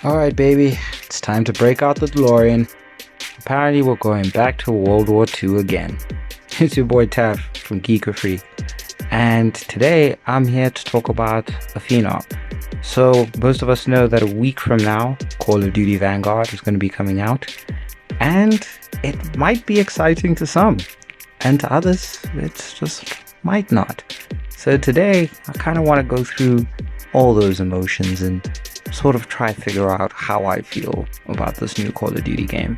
Alright baby, it's time to break out the Delorean. Apparently we're going back to World War II again. It's your boy Taff from Geeker Free. And today I'm here to talk about a phenom. So most of us know that a week from now, Call of Duty Vanguard is going to be coming out. And it might be exciting to some. And to others, it just might not. So today, I kind of want to go through all those emotions and sort of try to figure out how I feel about this new Call of Duty game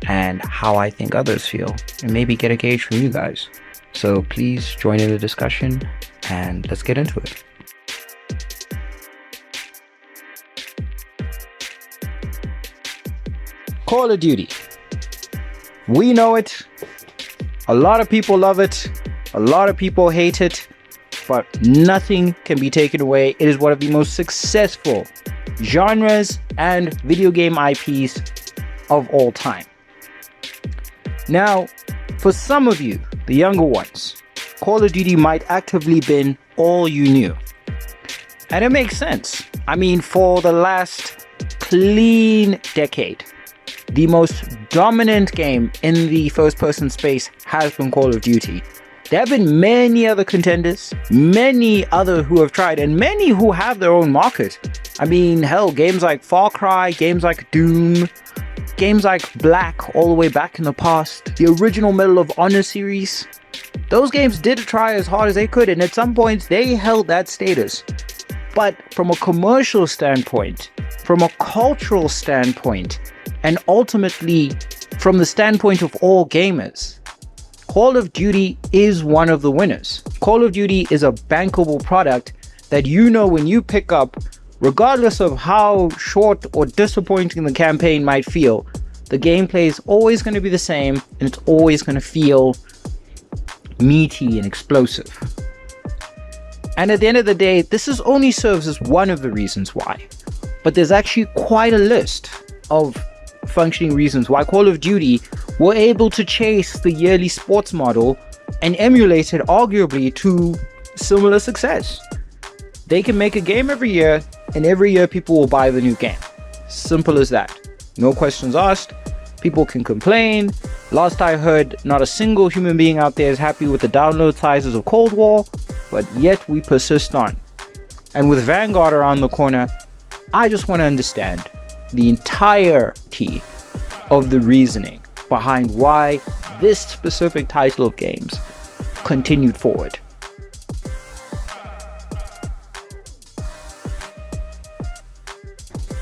and how I think others feel, and maybe get a gauge from you guys. So please join in the discussion and let's get into it. Call of Duty. We know it. A lot of people love it. A lot of people hate it. But nothing can be taken away. It is one of the most successful genres and video game IPs of all time. Now, for some of you, the younger ones, Call of Duty might actively been all you knew. And it makes sense. I mean, for the last clean decade, the most dominant game in the first-person space has been Call of Duty. There have been many other contenders, many other who have tried, and many who have their own market. I mean, hell, games like Far Cry, games like Doom, games like Black all the way back in the past, the original Medal of Honor series. Those games did try as hard as they could, and at some points they held that status. But from a commercial standpoint, from a cultural standpoint, and ultimately from the standpoint of all gamers, Call of Duty is one of the winners. Call of Duty is a bankable product that you know when you pick up, regardless of how short or disappointing the campaign might feel, the gameplay is always going to be the same and it's always going to feel meaty and explosive. And at the end of the day, this is only serves as one of the reasons why. But there's actually quite a list of functioning reasons why Call of Duty were able to chase the yearly sports model and emulate it arguably to similar success. They can make a game every year, and every year people will buy the new game. Simple as that. No questions asked. People can complain. Last I heard, not a single human being out there is happy with the download sizes of Cold War, but yet we persist on. And with Vanguard around the corner, I just want to understand the entirety of the reasoning behind why this specific title of games continued forward.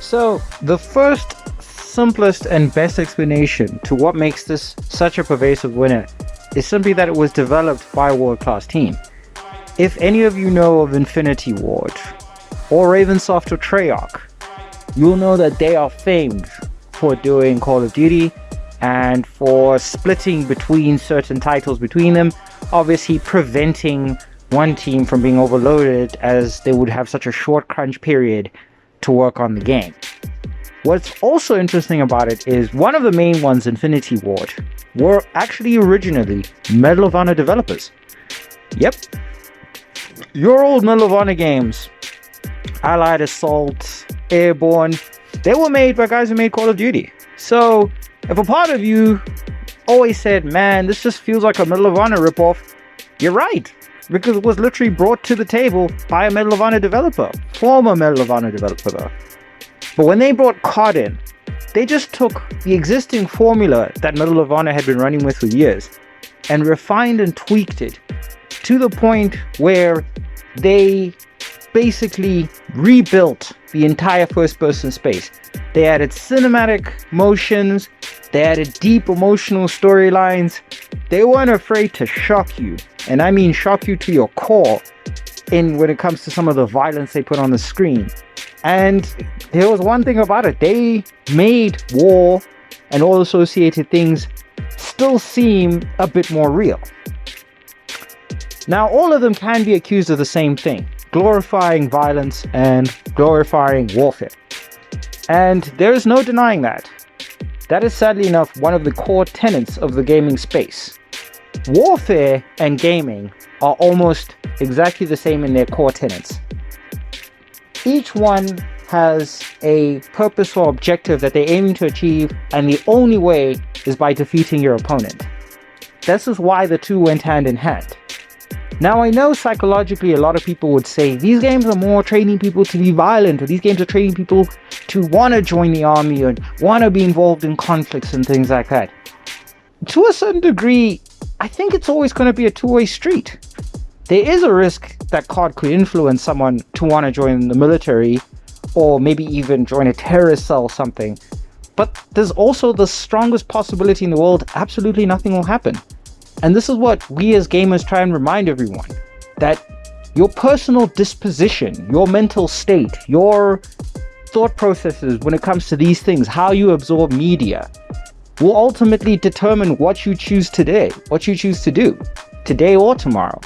So the first, simplest and best explanation to what makes this such a pervasive winner is simply that it was developed by a world-class team. If any of you know of Infinity Ward or Ravensoft or Treyarch, you'll know that they are famed for doing Call of Duty and for splitting between certain titles between them, obviously preventing one team from being overloaded as they would have such a short crunch period to work on the game. What's also interesting about it is one of the main ones, Infinity Ward, were actually originally Medal of Honor developers. Yep, your old Medal of Honor games, Allied Assault, Airborne, they were made by guys who made Call of Duty. So if a part of you always said, man, this just feels like a Medal of Honor ripoff, you're right, because it was literally brought to the table by a Medal of Honor developer, former Medal of Honor developer though. But when they brought COD in, they just took the existing formula that Medal of Honor had been running with for years and refined and tweaked it to the point where they basically rebuilt the entire first-person space. They added cinematic motions, they added deep emotional storylines. They weren't afraid to shock you, and I mean shock you to your core when it comes to some of the violence they put on the screen. And there was one thing about it, they made war and all associated things still seem a bit more real. Now, all of them can be accused of the same thing, glorifying violence and glorifying warfare. And there is no denying that. That is sadly enough one of the core tenets of the gaming space. Warfare and gaming are almost exactly the same in their core tenets. Each one has a purpose or objective that they're aiming to achieve, and the only way is by defeating your opponent. This is why the two went hand in hand. Now, I know psychologically a lot of people would say these games are more training people to be violent, or these games are training people to want to join the army and want to be involved in conflicts and things like that. To a certain degree, I think it's always going to be a two-way street. There is a risk that COD could influence someone to want to join the military, or maybe even join a terrorist cell or something. But there's also the strongest possibility in the world, absolutely nothing will happen. And this is what we as gamers try and remind everyone, that your personal disposition, your mental state, your thought processes when it comes to these things, how you absorb media, will ultimately determine what you choose today, what you choose to do, today or tomorrow.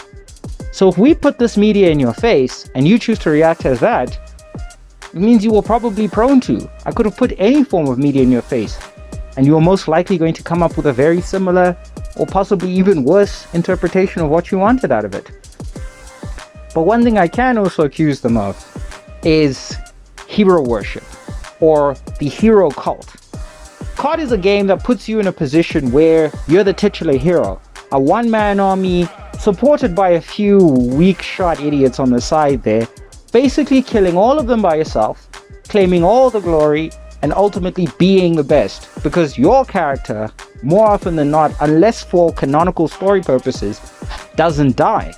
So if we put this media in your face and you choose to react as that, it means you were probably prone to. I could have put any form of media in your face, and you are most likely going to come up with a very similar or possibly even worse interpretation of what you wanted out of it. But one thing I can also accuse them of is hero worship, or the hero cult. COD is a game that puts you in a position where you're the titular hero, a one-man army supported by a few weak-shot idiots on the side there, basically killing all of them by yourself, claiming all the glory, and ultimately being the best, because your character, more often than not, unless for canonical story purposes, doesn't die.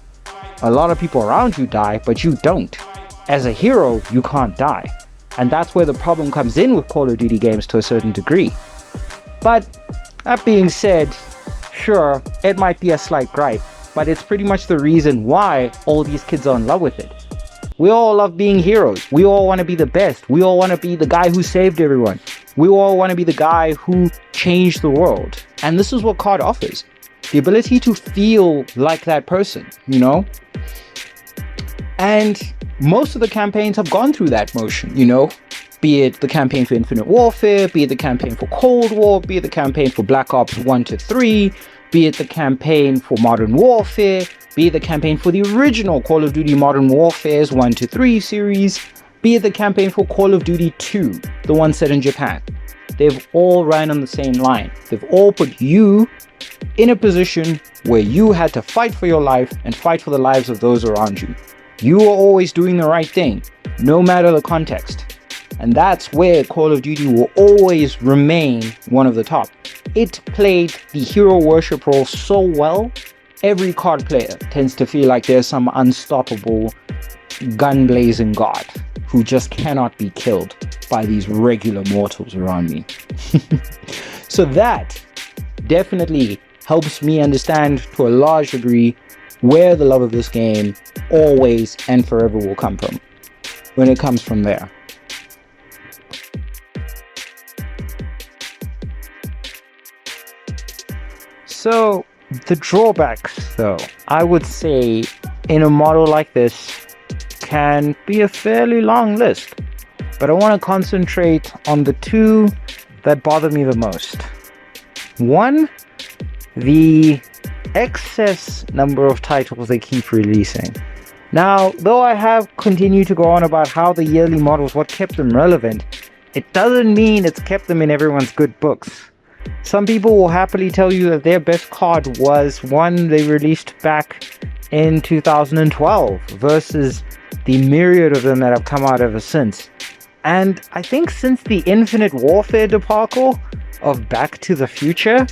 A lot of people around you die, but you don't. As a hero, you can't die. And that's where the problem comes in with Call of Duty games to a certain degree. But that being said, sure, it might be a slight gripe, but it's pretty much the reason why all these kids are in love with it. We all love being heroes. We all want to be the best. We all want to be the guy who saved everyone. We all want to be the guy who changed the world. And this is what COD offers. The ability to feel like that person, you know? And most of the campaigns have gone through that motion, you know? Be it the campaign for Infinite Warfare, be it the campaign for Cold War, be it the campaign for Black Ops 1 to 3, be it the campaign for Modern Warfare, be it the campaign for the original Call of Duty Modern Warfare's 1 to 3 series, be it the campaign for Call of Duty 2, the one set in Japan. They've all run on the same line. They've all put you in a position where you had to fight for your life and fight for the lives of those around you. You are always doing the right thing, no matter the context. And that's where Call of Duty will always remain one of the top. It played the hero worship role so well, every COD player tends to feel like there's some unstoppable gun-blazing god who just cannot be killed by these regular mortals around me. So that definitely helps me understand to a large degree where the love of this game always and forever will come from, when it comes from there. So the drawbacks, though, I would say in a model like this can be a fairly long list, but I want to concentrate on the two that bother me the most. One, the excess number of titles they keep releasing. Now, though I have continued to go on about how the yearly models what kept them relevant, it doesn't mean it's kept them in everyone's good books. Some people will happily tell you that their best COD was one they released back in 2012 versus the myriad of them that have come out ever since. And I think since the Infinite Warfare debacle of Back to the Future,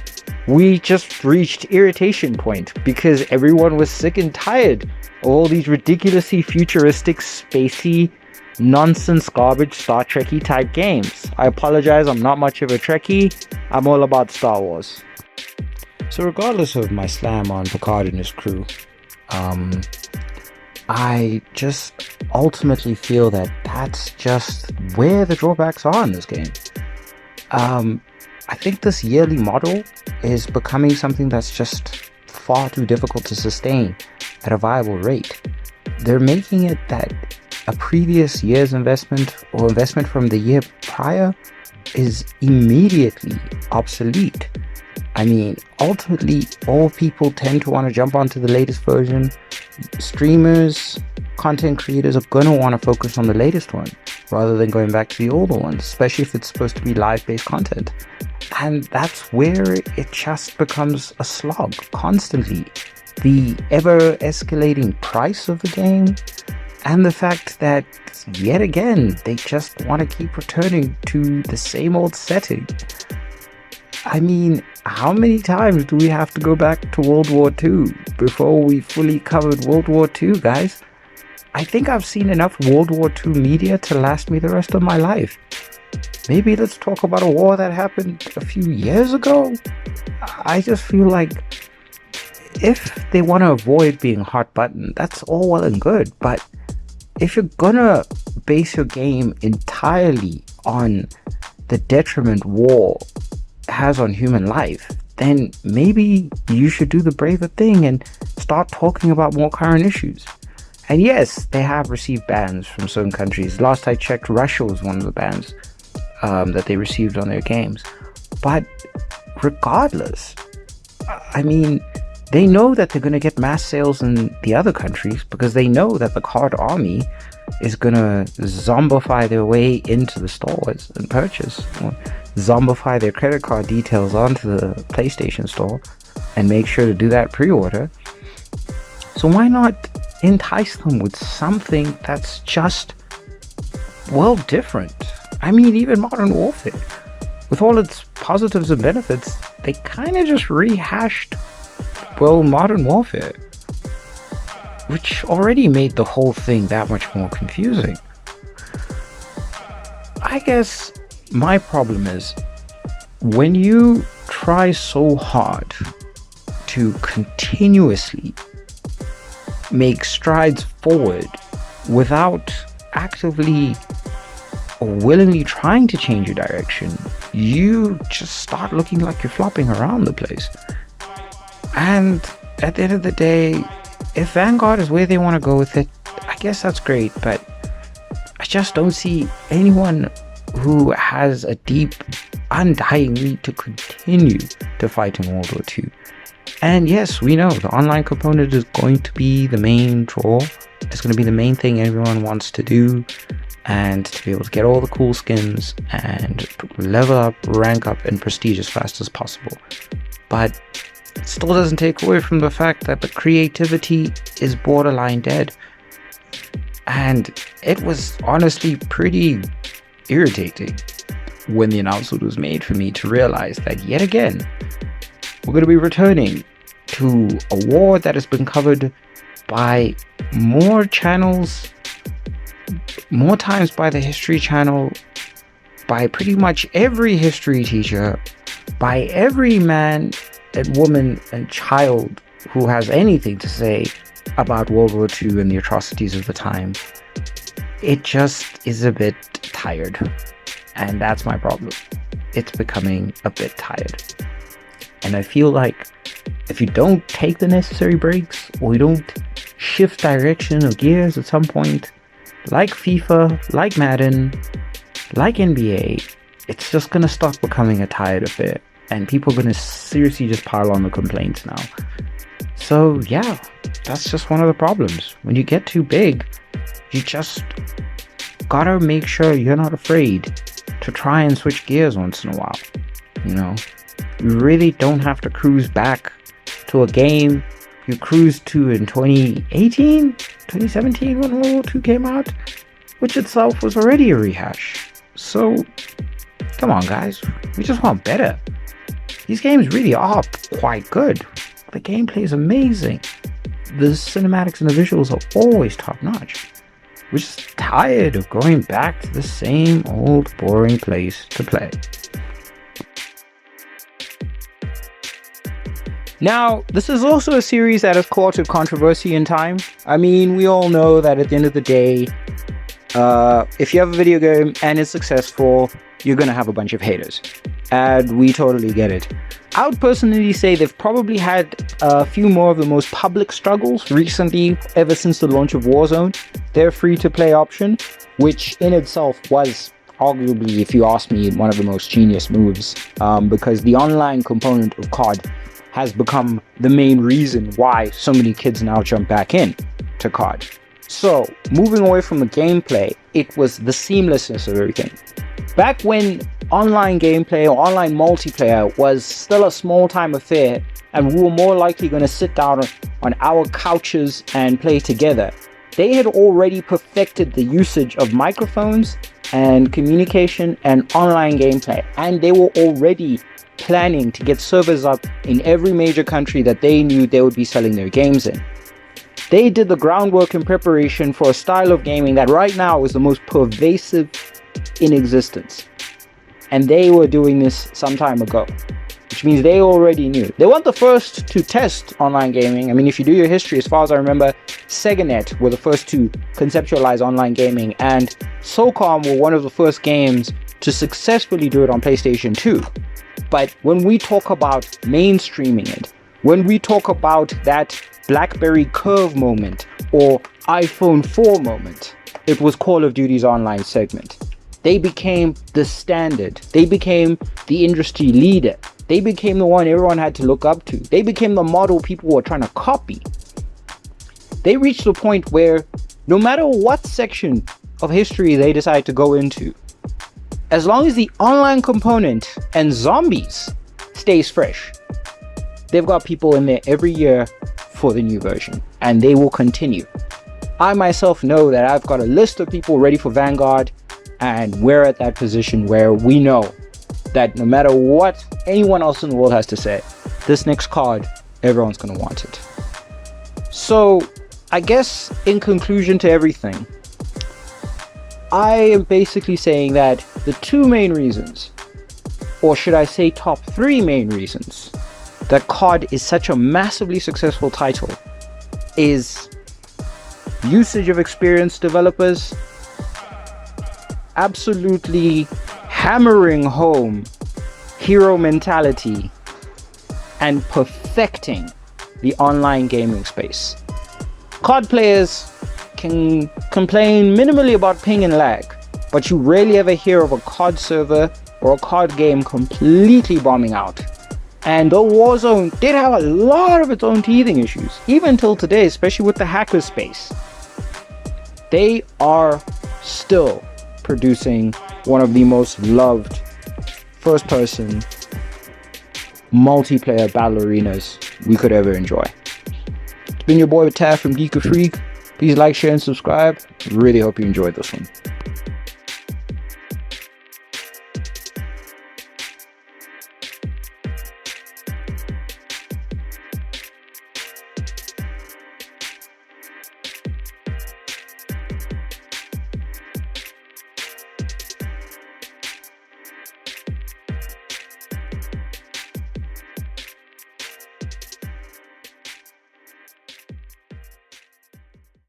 we just reached irritation point because everyone was sick and tired of all these ridiculously futuristic, spacey, nonsense garbage Star Trek-y type games. I apologize, I'm not much of a Trekkie. I'm all about Star Wars. So regardless of my slam on Picard and his crew, I just ultimately feel that that's just where the drawbacks are in this game. I think this yearly model is becoming something that's just far too difficult to sustain at a viable rate. They're making it that a previous year's investment or investment from the year prior is immediately obsolete. I mean, ultimately, all people tend to want to jump onto the latest version. Streamers, content creators are gonna want to focus on the latest one rather than going back to the older ones, especially if it's supposed to be live-based content. And that's where it just becomes a slog constantly. The ever-escalating price of the game, and the fact that, yet again, they just want to keep returning to the same old setting. I mean, how many times do we have to go back to World War II before we fully covered World War II, guys? I think I've seen enough World War II media to last me the rest of my life. Maybe let's talk about a war that happened a few years ago. I just feel like if they want to avoid being hot button, that's all well and good. But if you're gonna base your game entirely on the detriment war has on human life, then maybe you should do the braver thing and start talking about more current issues. And yes, they have received bans from certain countries. Last I checked, Russia was one of the bans that they received on their games. But regardless, I mean, they know that they're going to get mass sales in the other countries because they know that the card army is going to zombify their way into the stores and purchase, or zombify their credit card details onto the PlayStation store and make sure to do that pre-order. So why not entice them with something that's just, well, different? I mean, even Modern Warfare, with all its positives and benefits, they kind of just rehashed, well, Modern Warfare, which already made the whole thing that much more confusing. I guess my problem is when you try so hard to continuously make strides forward without actively or willingly trying to change your direction, you just start looking like you're flopping around the place. And at the end of the day, if Vanguard is where they want to go with it, I guess that's great, but I just don't see anyone who has a deep, undying need to continue to fight in World War II. And yes, we know the online component is going to be the main draw. It's going to be the main thing everyone wants to do, and to be able to get all the cool skins and level up, rank up, and prestige as fast as possible. But it still doesn't take away from the fact that the creativity is borderline dead. And it was honestly pretty irritating when the announcement was made for me to realize that yet again, we're going to be returning to a war that has been covered by more channels, more times by the History Channel, by pretty much every history teacher, by every man and woman and child who has anything to say about World War II and the atrocities of the time. It just is a bit tired, and that's my problem. It's becoming a bit tired, and I feel like if you don't take the necessary breaks, or you don't shift direction or gears at some point, like FIFA, like Madden, like NBA, it's just gonna start becoming a tired affair, and people are gonna seriously just pile on the complaints now. So yeah, that's just one of the problems. When you get too big, you just gotta make sure you're not afraid to try and switch gears once in a while. You know, you really don't have to cruise back to a game you cruised to in 2018, 2017 when World War II came out, which itself was already a rehash. So come on guys, we just want better. These games really are quite good. The gameplay is amazing. The cinematics and the visuals are always top notch. We're just tired of going back to the same old boring place to play. Now, this is also a series that has courted controversy in time. I mean, we all know that at the end of the day, if you have a video game and it's successful, you're gonna have a bunch of haters. And we totally get it. I would personally say they've probably had a few more of the most public struggles recently, ever since the launch of Warzone, their free-to-play option, which in itself was arguably, if you ask me, one of the most genius moves, because the online component of COD has become the main reason why so many kids now jump back in to COD. So, moving away from the gameplay, it was the seamlessness of everything. Back when online gameplay or online multiplayer was still a small-time affair, and we were more likely going to sit down on our couches and play together, they had already perfected the usage of microphones and communication and online gameplay, and they were already planning to get servers up in every major country that they knew they would be selling their games in. They did the groundwork in preparation for a style of gaming that right now is the most pervasive in existence. And they were doing this some time ago, which means they already knew. They weren't the first to test online gaming. I mean, if you do your history, as far as I remember, SegaNet were the first to conceptualize online gaming, and SOCOM were one of the first games to successfully do it on PlayStation 2. But when we talk about mainstreaming it, when we talk about that BlackBerry Curve moment or iPhone 4 moment, it was Call of Duty's online segment. They became the standard. They became the industry leader. They became the one everyone had to look up to. They became the model people were trying to copy. They reached the point where no matter what section of history they decide to go into, as long as the online component and zombies stays fresh, they've got people in there every year for the new version, and they will continue. I myself know that I've got a list of people ready for Vanguard, and we're at that position where we know that no matter what anyone else in the world has to say, this next card, everyone's going to want it. So I guess in conclusion to everything, I am basically saying that the two main reasons, or should I say top three main reasons, that COD is such a massively successful title is usage of experienced developers, absolutely hammering home hero mentality, and perfecting the online gaming space. COD players can complain minimally about ping and lag, but you rarely ever hear of a COD server or a COD game completely bombing out. And though Warzone did have a lot of its own teething issues, even till today, especially with the hacker space, they are still producing one of the most loved first-person multiplayer battle arenas we could ever enjoy. It's been your boy Taff from Geek or Freak. Please like, share, and subscribe. Really hope you enjoyed this one.